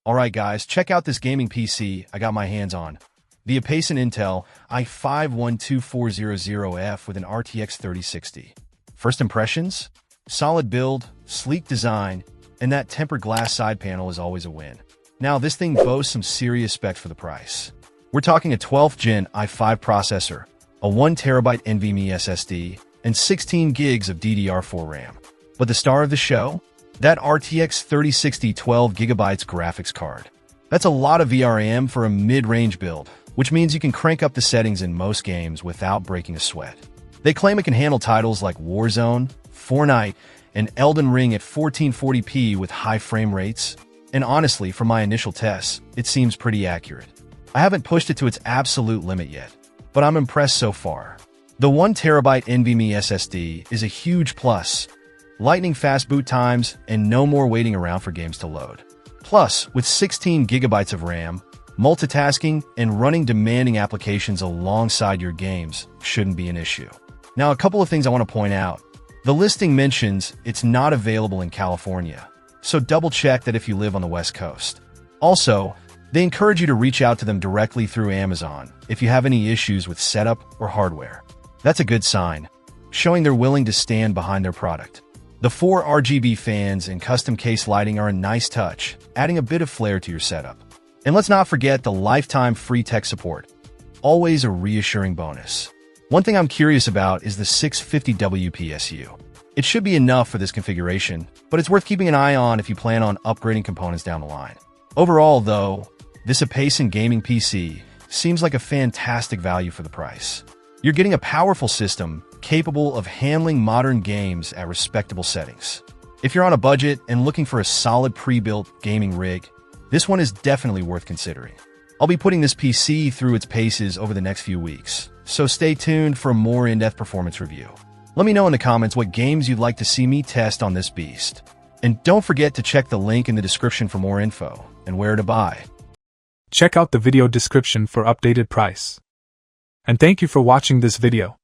Alright guys, check out this gaming PC I got my hands on. The IPASON Intel i5-12400F with an RTX 3060. First impressions? Solid build, sleek design, and that tempered glass side panel is always a win. Now this thing boasts some serious specs for the price. We're talking a 12th gen i5 processor, a 1TB NVMe SSD, and 16 gigs of DDR4 RAM. But the star of the show? That RTX 3060 12GB graphics card. That's a lot of VRAM for a mid-range build, which means you can crank up the settings in most games without breaking a sweat. They claim it can handle titles like Warzone, Fortnite, and Elden Ring at 1440p with high frame rates, and honestly, from my initial tests, it seems pretty accurate. I haven't pushed it to its absolute limit yet, but I'm impressed so far. The 1TB NVMe SSD is a huge plus. Lightning fast boot times, and no more waiting around for games to load. Plus, with 16 gigabytes of RAM, multitasking and running demanding applications alongside your games shouldn't be an issue. Now, a couple of things I want to point out. The listing mentions it's not available in California, so double check that if you live on the West Coast. Also, they encourage you to reach out to them directly through Amazon if you have any issues with setup or hardware. That's a good sign, showing they're willing to stand behind their product. The 4 RGB fans and custom case lighting are a nice touch, adding a bit of flair to your setup. And let's not forget the lifetime free tech support. Always a reassuring bonus. One thing I'm curious about is the 650W PSU. It should be enough for this configuration, but it's worth keeping an eye on if you plan on upgrading components down the line. Overall, though, this IPASON gaming PC seems like a fantastic value for the price. You're getting a powerful system capable of handling modern games at respectable settings. If you're on a budget and looking for a solid pre-built gaming rig, this one is definitely worth considering. I'll be putting this PC through its paces over the next few weeks, so stay tuned for a more in-depth performance review. Let me know in the comments what games you'd like to see me test on this beast. And don't forget to check the link in the description for more info and where to buy. Check out the video description for updated price. And thank you for watching this video.